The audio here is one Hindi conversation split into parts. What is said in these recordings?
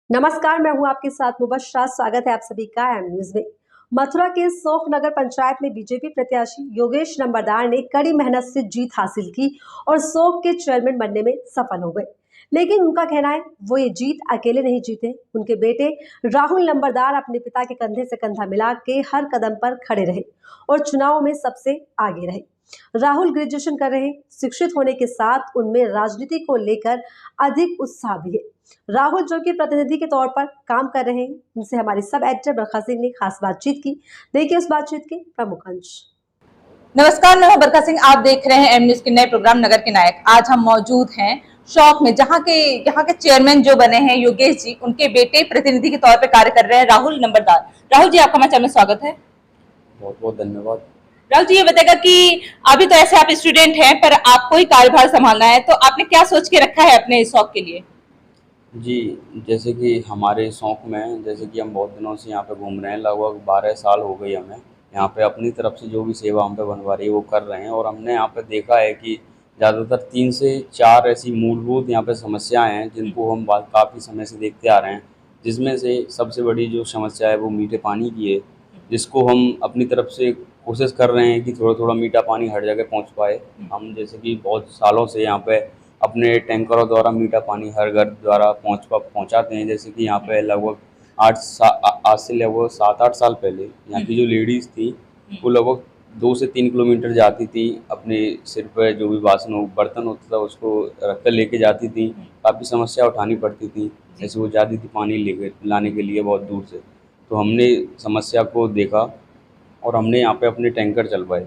नमस्कार, मैं हूं आपके साथ मुबश्शरा। स्वागत है आप सभी का एम न्यूज में। मथुरा के सोख नगर पंचायत में बीजेपी प्रत्याशी योगेश नंबरदार ने कड़ी मेहनत से जीत हासिल की और सोख के चेयरमैन बनने में सफल हो गए। लेकिन उनका कहना है वो ये जीत अकेले नहीं जीते, उनके बेटे राहुल नंबरदार अपने पिता के कंधे से कंधा मिला के हर कदम पर खड़े रहे और चुनाव में सबसे आगे रहे। राहुल ग्रेजुएशन कर रहे, शिक्षित होने के साथ उनमें राजनीति को लेकर अधिक उत्साह भी है। राहुल जो कि प्रतिनिधि के तौर पर काम कर रहे हैं, उनसे हमारी सब एडिटर बरखा सिंह ने खास बातचीत की। देखिए उस बातचीत के प्रमुख अंश। नमस्कार, मैं हूं बरखा सिंह। आप देख रहे हैं एम न्यूज के नए प्रोग्राम नगर के नायक। आज हम मौजूद हैं शौक में, जहां के चेयरमैन जो बने हैं योगेश जी, उनके बेटे प्रतिनिधि के तौर पर कार्य कर रहे हैं राहुल नंबरदार। राहुल जी, आपका हमारे चैनल में स्वागत है। बहुत बहुत धन्यवाद। राहुल जी, ये बताएगा कि अभी तो ऐसे आप स्टूडेंट हैं, पर आपको ही कार्यभार संभालना है, तो आपने क्या सोच के रखा है अपने इस शौक के लिए? जी, जैसे कि हमारे शौक में, जैसे कि हम बहुत दिनों से यहाँ पे घूम रहे हैं, लगभग 12 साल हो गई हमें। यहाँ पे अपनी तरफ से जो भी सेवा हम पे बनवा रही है वो कर रहे हैं, और हमने यहाँ पे देखा है कि ज़्यादातर 3 से 4 ऐसी मूलभूत यहाँ पे समस्याएं हैं जिनको हम काफ़ी समय से देखते आ रहे हैं। जिसमें से सबसे बड़ी जो समस्या है वो मीठे पानी की है, जिसको हम अपनी तरफ से कोशिश कर रहे हैं कि थोड़ा थोड़ा मीठा पानी हर जगह पहुँच पाए। हम जैसे कि बहुत सालों से यहाँ पे अपने टैंकरों द्वारा मीठा पानी हर घर द्वारा पहुँचाते हैं। जैसे कि यहाँ पे लगभग आज से लगभग 7-8 साल पहले यहाँ की जो लेडीज़ थी वो लगभग 2 से 3 किलोमीटर जाती थी, अपने सिर पर जो भी बर्तन होता था उसको रख कर लेके जाती थी। काफ़ी समस्या उठानी पड़ती थी, जैसे वो जाती थी पानी लेकर लाने के लिए बहुत दूर से। तो हमने समस्या को देखा और हमने यहाँ पे अपने टैंकर चलवाए,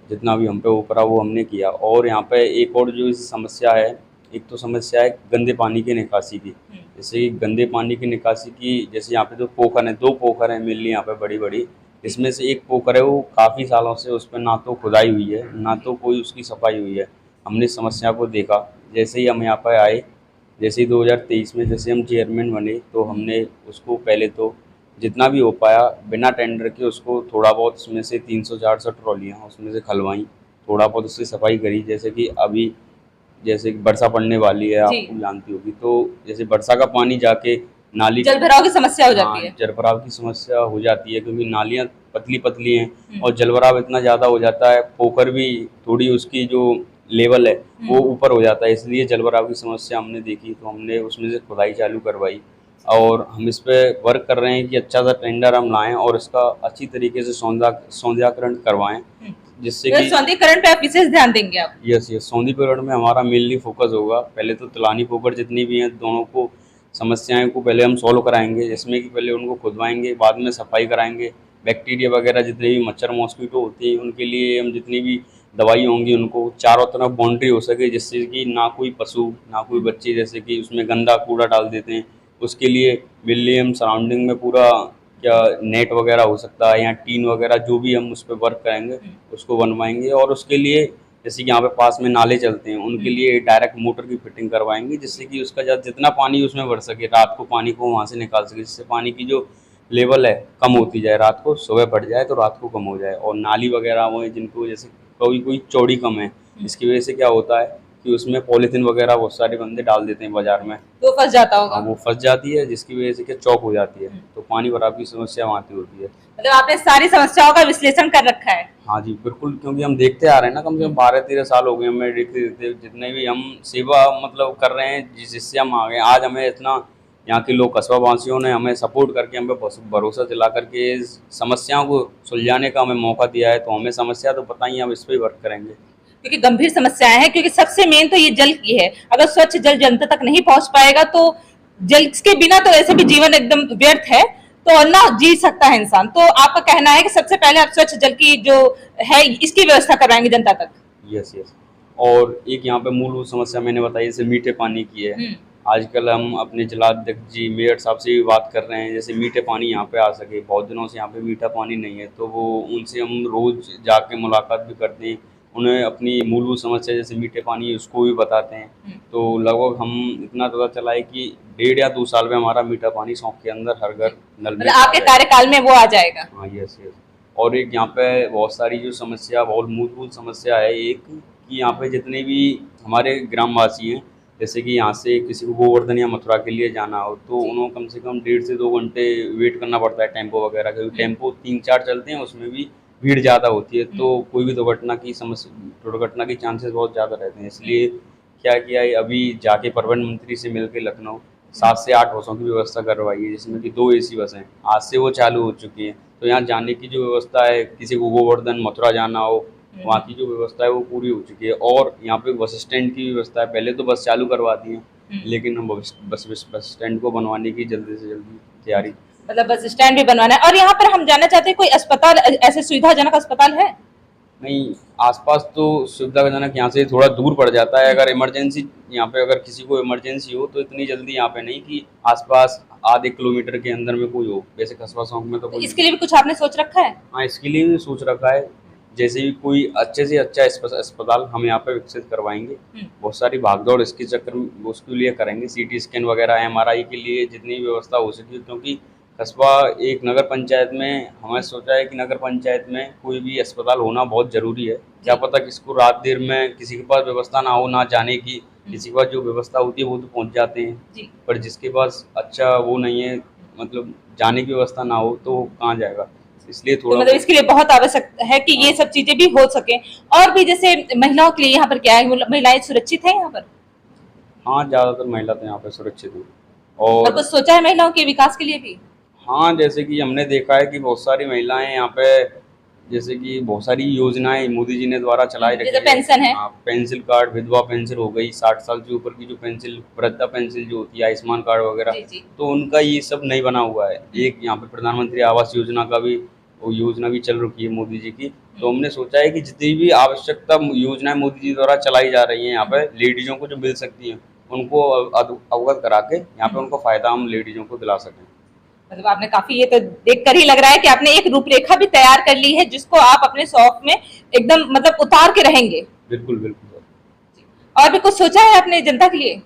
जितना भी हम पे ऊपरा वो हमने किया। और यहाँ पे एक और जो समस्या है, एक तो समस्या है गंदे पानी की निकासी की। जैसे कि गंदे पानी की निकासी की, जैसे यहाँ पे जो पोखर है, 2 पोखर हैं मेनली यहाँ पे बड़ी बड़ी। इसमें से एक पोखर है वो काफ़ी सालों से उस पर ना तो खुदाई हुई है, ना तो कोई उसकी सफाई हुई है। हमने समस्या को देखा, जैसे ही हम यहाँ पर आए, जैसे ही 2023 में जैसे हम चेयरमैन बने, तो हमने उसको पहले तो जितना भी हो पाया बिना टेंडर के उसको थोड़ा बहुत, उसमें से 300-400 ट्रॉलियाँ उसमें से खलवाई, थोड़ा बहुत उसकी सफाई करी। जैसे कि अभी जैसे वर्षा पड़ने वाली है, आपको जानती होगी, तो जैसे वर्षा का पानी जाके नाली, जल भराव की समस्या हो जाती है। जल भराव की समस्या हो जाती है, क्योंकि नालियाँ पतली पतली हैं और जल भराव इतना ज़्यादा हो जाता है, पोखर भी थोड़ी उसकी जो लेवल है वो ऊपर हो जाता है, इसलिए जल भराव की समस्या हमने देखी। तो हमने उसमें से खुदाई चालू करवाई और हम इस पे वर्क कर रहे हैं कि अच्छा सा टेंडर हम लाएं और इसका अच्छी तरीके से सौंदर्यीकरण करवाएं, जिससे कि सौंदर्यीकरण पे आप विशेष ध्यान देंगे आप? यस, सौंदर्यीकरण में हमारा मेनली फोकस होगा। पहले तो तलानी पोखर जितनी भी हैं, दोनों को समस्याएं को पहले हम सॉल्व कराएंगे, जिसमें कि पहले उनको खुदवाएंगे, बाद में सफाई कराएंगे। बैक्टीरिया वगैरह जितने भी मच्छर मॉस्किटो होती है उनके लिए हम जितनी भी दवाई होंगी उनको चारों तरफ बाउंड्री हो सके, जिससे कि ना कोई पशु ना कोई बच्चे जैसे कि उसमें गंदा कूड़ा डाल देते हैं, उसके लिए मेनली हम सराउंडिंग में पूरा क्या नेट वगैरह हो सकता है या टीन वगैरह जो भी हम उस पर वर्क करेंगे उसको बनवाएंगे। और उसके लिए जैसे कि यहाँ पे पास में नाले चलते हैं, उनके लिए डायरेक्ट मोटर की फिटिंग करवाएंगे, जिससे कि उसका जितना पानी उसमें भर सके, रात को पानी को वहाँ से निकाल सके, जिससे पानी की जो लेवल है कम होती जाए, रात को सुबह बढ़ जाए तो रात को कम हो जाए। और नाली वगैरह वो है जिनको जैसे कोई चौड़ी कम है, इसकी वजह से क्या होता है कि उसमें पॉलीथीन वगैरह बहुत सारे बंदे डाल देते हैं बाजार में, तो फंस जाता होगा। वो फंस जाती है, जिसकी वजह से क्या चौक हो जाती है, तो पानी भराव की समस्या वहाँ की होती है। मतलब आपने सारी समस्याओं का विश्लेषण कर रखा है? हाँ जी बिल्कुल, क्योंकि हम देखते आ रहे हैं ना, कम से कम 12-13 साल हो गए हमें देखते देखते, जितने भी हम सेवा मतलब कर रहे हैं, जिससे हम आ गए। आज हमें इतना यहाँ के लोग कस्बा वासियों ने हमें सपोर्ट करके, हमें भरोसा दिला करके इस समस्याओं को सुलझाने का हमें मौका दिया है, तो हमें समस्या तो पता ही है, हम इस पर वर्क करेंगे। क्योंकि गंभीर समस्याएं हैं, क्योंकि सबसे मेन तो ये जल की है। अगर स्वच्छ जल जनता तक नहीं पहुंच पाएगा तो जल के बिना तो ऐसे भी जीवन एकदम व्यर्थ है, तो ना जी सकता है इंसान। तो आपका कहना है कि सबसे पहले आप स्वच्छ जल की जो है इसकी व्यवस्था करवाएंगे जनता तक? यस। और एक यहाँ पे मूलभूत समस्या मैंने बताई, जैसे मीठे पानी की है। आजकल हम अपने जिलाध्यक्ष जी, मेयर साहब से भी बात कर रहे हैं, जैसे मीठे पानी यहाँ पे आ सके। बहुत दिनों से यहाँ पे मीठा पानी नहीं है, तो वो उनसे हम रोज़ जाके मुलाकात भी करते हैं, उन्हें अपनी मूलभूत समस्या जैसे मीठे पानी उसको भी बताते हैं। तो लगभग हम इतना पता चला है कि 1.5 या 2 साल में हमारा मीठा पानी सौंप के अंदर हर घर नल में आपके कार्यकाल में वो आ जाएगा? हाँ, यस। और एक यहाँ पे बहुत सारी जो समस्या, बहुत मूलभूत समस्या है एक, कि यहाँ पे जितने भी हमारे ग्रामवासी हैं जैसे कि यहाँ से किसी को गोवर्धन या मथुरा के लिए जाना हो तो उन्हें कम से कम 1.5 से 2 घंटे वेट करना पड़ता है टेम्पो वगैरह, क्योंकि टेम्पो 3-4 चलते हैं, उसमें भी भीड़ ज़्यादा होती है, तो कोई भी दुर्घटना की चांसेस बहुत ज़्यादा रहते हैं। इसलिए क्या किया है, अभी जाके परिवहन मंत्री से मिल के लखनऊ 7 से 8 बसों की व्यवस्था करवाई है, जिसमें कि 2 AC बसें आज से वो चालू हो चुकी हैं। तो यहाँ जाने की जो व्यवस्था है, किसी को गोवर्धन मथुरा जाना हो, वहाँ की जो व्यवस्था है वो पूरी हो चुकी है। और यहाँ पे बस स्टैंड की व्यवस्था है, पहले तो बस चालू करवा दी है, लेकिन हम बस स्टैंड को बनवाने की जल्दी से जल्दी तैयारी। मतलब बस स्टैंड भी बनवाना है। और यहाँ पर हम जानना चाहते हैं कोई अस्पताल, ऐसे सुविधाजनक अस्पताल है? नहीं, आसपास तो सुविधाजनक यहाँ से थोड़ा दूर पड़ जाता है। अगर इमरजेंसी यहाँ पे अगर किसी को इमरजेंसी हो तो इतनी जल्दी यहाँ पे नहीं कि आसपास आधे किलोमीटर के अंदर में कोई हो। वैसे कस्बा सौंक में तो इसके लिए भी कुछ आपने सोच रखा है? हाँ, इसके लिए भी सोच रखा है। जैसे भी कोई अच्छे से अच्छा अस्पताल हम यहाँ पे विकसित करवाएंगे। बहुत सारी भागदौड़ इसके चक्कर में उसके लिए करेंगे, CT स्कैन वगैरह, MRI के लिए जितनी व्यवस्था हो सके, क्योंकि कस्बा एक नगर पंचायत में हमें सोचा है कि नगर पंचायत में कोई भी अस्पताल होना बहुत ज़रूरी है। क्या पता किसको रात देर में किसी के पास व्यवस्था ना हो, ना जाने की, किसी के पास जो व्यवस्था होती है वो तो पहुँच जाते हैं, पर जिसके पास अच्छा वो नहीं है, मतलब जाने की व्यवस्था ना हो, तो वो कहाँ जाएगा। इसलिए तो थोड़ा मतलब इसके लिए बहुत आवश्यक है कि ये सब चीजें भी हो सके। और भी जैसे महिलाओं के लिए यहाँ पर क्या है, महिलाएं सुरक्षित है यहाँ पर? हाँ, ज़्यादातर महिला तो यहाँ पे सुरक्षित है। और और कुछ सोचा है महिलाओं के विकास के लिए भी? हाँ, जैसे कि हमने देखा है कि बहुत सारी महिलाएं यहाँ पे, जैसे कि बहुत सारी योजनाएं मोदी जी ने द्वारा चलाई रखी जैसे पेंशन है। हाँ, पेंसिल कार्ड, विधवा पेंशन हो गई, 60 साल से ऊपर की जो पेंसिल, वृद्धा पेंसिल जो होती है, आयुष्मान कार्ड वगैरह, तो उनका ये सब नहीं बना हुआ है। एक यहाँ पे प्रधानमंत्री आवास योजना का भी वो योजना भी चल रही है मोदी जी की। तो हमने सोचा है कि जितनी भी आवश्यकता योजनाएं मोदी जी द्वारा चलाई जा रही हैं यहाँ पे लेडीजों को जो मिल सकती हैं, उनको अवगत करा के यहाँ पे उनको फायदा हम लेडीजों को दिला सकें। मतलब आपने काफी, ये तो देखकर ही लग रहा है कि आपने एक रूपरेखा भी तैयार कर ली है जिसको आप अपने शौक में एकदम मतलब उतार के रहेंगे। बिल्कुल बिल्कुल। और भी कुछ सोचा है आपने जनता के लिए?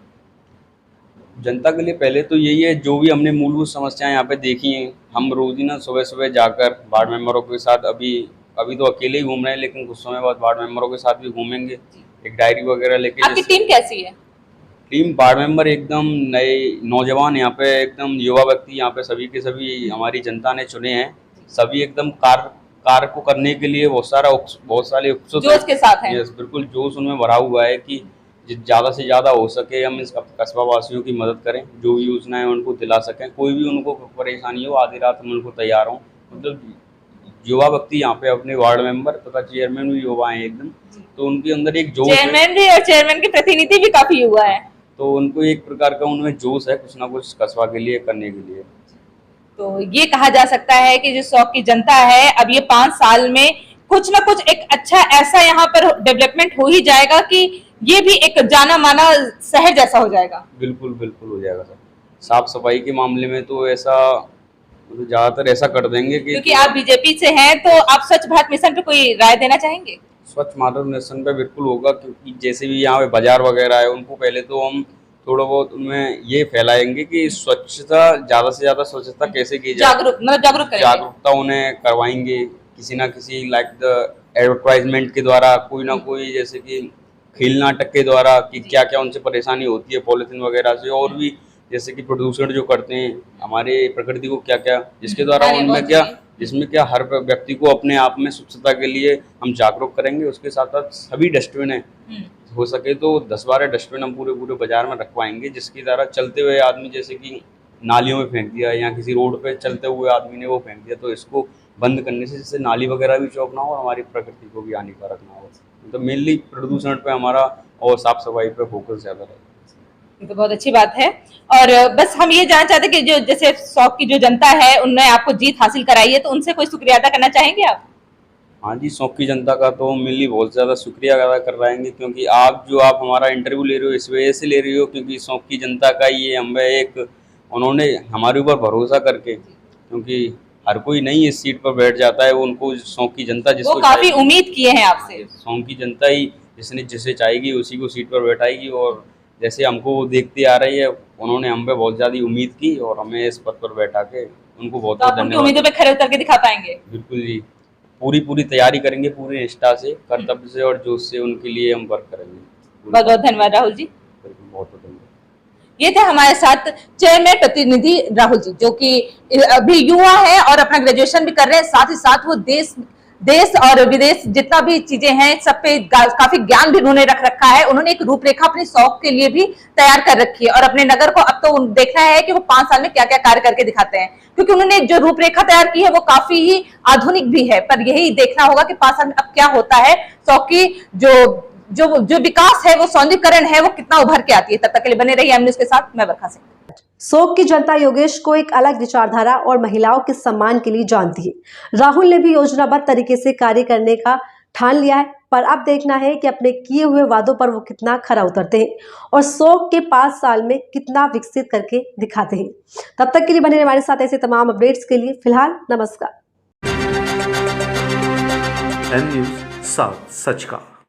जनता के लिए पहले तो यही है, जो भी हमने मूलभूत समस्याएं यहाँ पे देखी हैं, हम रोजाना सुबह सुबह जाकर वार्ड मेंबरों के साथ, अभी तो अकेले ही घूम रहे हैं, लेकिन कुछ समय बाद वार्ड मेंबरों के साथ भी घूमेंगे, एक डायरी वगैरह लेके। आपकी टीम कैसी है? टीम वार्ड मेंबर एकदम नए नौजवान, यहाँ पे एकदम युवा व्यक्ति, यहाँ पे सभी के सभी हमारी जनता ने चुने हैं। सभी एकदम कार्य को करने के लिए बहुत सारे उत्सुक जोश के साथ हैं। यस, बिल्कुल जोश उनमें भरा हुआ है कि ज़्यादा से ज़्यादा हो सके हम इस कस्बा वासियों की मदद करें, जो भी योजनाएं उनको दिला सकें। कोई भी उनको परेशानी हो, आधी रात हम उनको तैयार हों। मतलब युवा व्यक्ति यहाँ पे अपने वार्ड मेंबर तथा चेयरमैन भी युवा हैं एकदम, तो उनके अंदर एक जोश है। चेयरमैन भी और चेयरमैन के प्रतिनिधि भी काफी युवा है, तो उनको एक प्रकार का उनमें जोश है कुछ ना कुछ कस्बा के लिए करने के लिए। तो ये कहा जा सकता है कि जो शौक की जनता है, अब ये 5 साल में कुछ ना कुछ एक अच्छा ऐसा यहाँ पर डेवलपमेंट हो ही जाएगा कि ये भी एक जाना माना शहर जैसा हो जाएगा। बिल्कुल बिल्कुल हो जाएगा सर। साफ सफाई के मामले में तो ऐसा ज्यादातर ऐसा कर देंगे कि, क्योंकि आप बीजेपी से हैं, तो आप स्वच्छ भारत मिशन पे कोई राय देना चाहेंगे? स्वच्छ भारत मिशन पे बिल्कुल होगा, क्योंकि जैसे भी यहाँ पे बाजार वगैरह है, उनको पहले तो हम थोड़ा बहुत उनमें ये फैलाएंगे कि स्वच्छता, ज़्यादा से ज़्यादा स्वच्छता कैसे की जाए, जागरूकता उन्हें करवाएंगे किसी ना किसी, लाइक द एडवर्टाइजमेंट के द्वारा, कोई ना कोई, जैसे कि खेल नाटक के द्वारा, कि क्या क्या उनसे परेशानी होती है पॉलिथीन वगैरह से, और भी जैसे कि प्रदूषण जो करते हैं हमारे प्रकृति को, क्या क्या जिसके द्वारा उनमें क्या, जिसमें क्या हर व्यक्ति को अपने आप में स्वच्छता के लिए हम जागरूक करेंगे। उसके साथ साथ सभी डस्टबिन है, हो सके तो 10-12 डस्टबिन हम पूरे बाजार में रखवाएंगे, जिसके द्वारा चलते हुए आदमी, जैसे कि नालियों में फेंक दिया या किसी रोड पे चलते हुए आदमी ने वो फेंक दिया, तो इसको बंद करने से जिससे नाली वगैरह भी चौक ना हो और हमारी प्रकृति को भी हानिकारक ना हो। तो मेनली प्रदूषण पे हमारा और साफ सफाई पे फोकस ज़्यादा रहेगा। ये तो बहुत अच्छी बात है। और बस हम ये जानना चाहते कि जो जैसे शौक की जो जनता है, उनने आपको जीत हासिल कराई है, तो उनसे कोई शुक्रिया अदा करना चाहेंगे आप? हाँ जी, शौक की जनता का तो मेनली बहुत ज़्यादा शुक्रिया अदा कर रहेंगे, क्योंकि आप हमारा इंटरव्यू ले रहे हो इस वजह से ले रही हो, क्योंकि शौक की जनता का ये हमें एक, उन्होंने हमारे ऊपर भरोसा करके, क्योंकि हर कोई नहीं इस सीट पर बैठ जाता है, वो उनको शौक की जनता जिसको काफी उम्मीद किए हैं आपसे। शौक की जनता ही जिसे चाहेगी उसी को सीट पर बैठाएगी, और जैसे हमको वो देखती आ रही है, उन्होंने हम पे बहुत ज़्यादा उम्मीद की और हमें इस पद पर बैठा के उनको बहुत बहुत धन्यवाद। उम्मीदों पे खरे उतर के दिखा पाएंगे? बिल्कुल जी, पूरी तैयारी करेंगे, पूरी निष्ठा से, कर्तव्य से और जोश से उनके लिए हम वर्क करेंगे। बहुत बहुत धन्यवाद राहुल जी। बहुत बहुत ये थे हमारे साथ चेयरमैन प्रतिनिधि राहुल जी, जो कि अभी युवा है और अपना ग्रेजुएशन भी कर रहे हैं। साथ ही साथ वो देश और विदेश जितना भी चीजें हैं सब पे काफी ज्ञान भी उन्होंने रख रखा है। उन्होंने एक रूपरेखा अपने शौक के लिए भी तैयार कर रखी है और अपने नगर को अब तो देखना है कि वो 5 साल में क्या क्या कार्य करके दिखाते हैं, क्योंकि उन्होंने जो रूपरेखा तैयार की है वो काफी ही आधुनिक भी है। पर यही देखना होगा कि 5 साल में अब क्या होता है, शौक की जो विकास है, वो सौंदर्यीकरण है, वो कितना उभर के आती है। तब तक के लिए बने रहिए एम न्यूज़ के साथ। मैं बरखा सिंह। शोक की जनता योगेश को एक अलग विचारधारा और महिलाओं के सम्मान के लिए जानती है। राहुल ने भी योजनाबद्ध तरीके से कार्य करने का ठान लिया है, पर अब देखना है कि अपने किए हुए वादों पर वो कितना खरा उतरते हैं और शोक के 5 साल में कितना विकसित करके दिखाते हैं। तब तक के लिए बने रहिए हमारे साथ ऐसे तमाम अपडेट्स के लिए। फिलहाल नमस्कार। एम न्यूज़ साथ सच का।